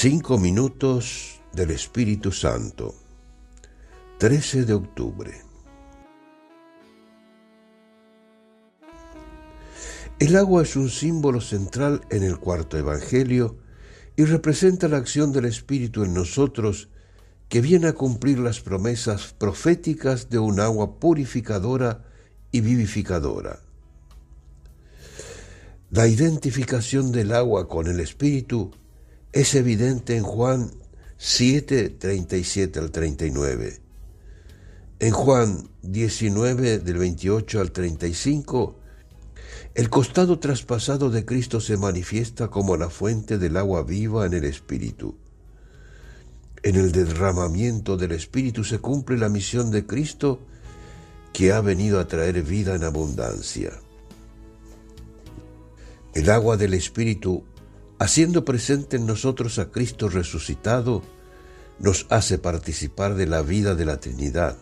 5 minutos del Espíritu Santo. 13 de octubre. El agua es un símbolo central en el cuarto Evangelio y representa la acción del Espíritu en nosotros que viene a cumplir las promesas proféticas de un agua purificadora y vivificadora. La identificación del agua con el Espíritu es evidente en Juan 7, 37 al 39. En Juan 19, del 28 al 35, el costado traspasado de Cristo se manifiesta como la fuente del agua viva en el Espíritu. En el derramamiento del Espíritu se cumple la misión de Cristo, que ha venido a traer vida en abundancia. El agua del Espíritu, haciendo presente en nosotros a Cristo resucitado, nos hace participar de la vida de la Trinidad.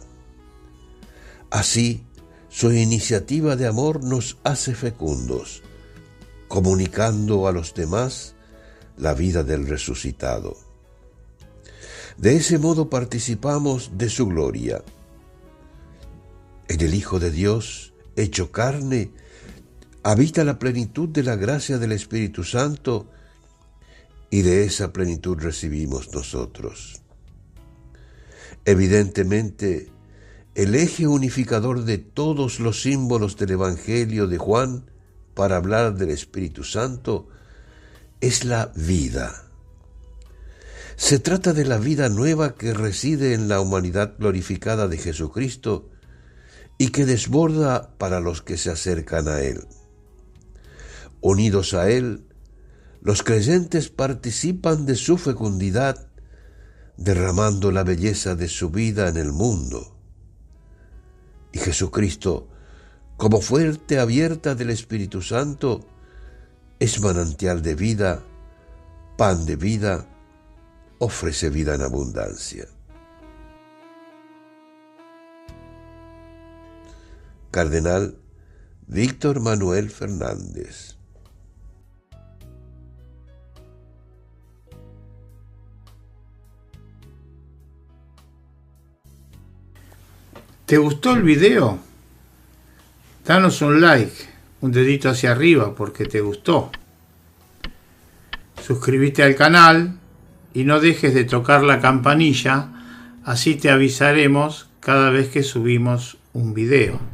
Así, su iniciativa de amor nos hace fecundos, comunicando a los demás la vida del resucitado. De ese modo participamos de su gloria. En el Hijo de Dios, hecho carne, habita la plenitud de la gracia del Espíritu Santo, y de esa plenitud recibimos nosotros. Evidentemente, el eje unificador de todos los símbolos del Evangelio de Juan para hablar del Espíritu Santo es la vida. Se trata de la vida nueva que reside en la humanidad glorificada de Jesucristo y que desborda para los que se acercan a Él. Unidos a Él, los creyentes participan de su fecundidad, derramando la belleza de su vida en el mundo. Y Jesucristo, como fuente abierta del Espíritu Santo, es manantial de vida, pan de vida, ofrece vida en abundancia. Cardenal Víctor Manuel Fernández. ¿Te gustó el video? Danos un like, un dedito hacia arriba porque te gustó. Suscríbete al canal y no dejes de tocar la campanilla, así te avisaremos cada vez que subimos un video.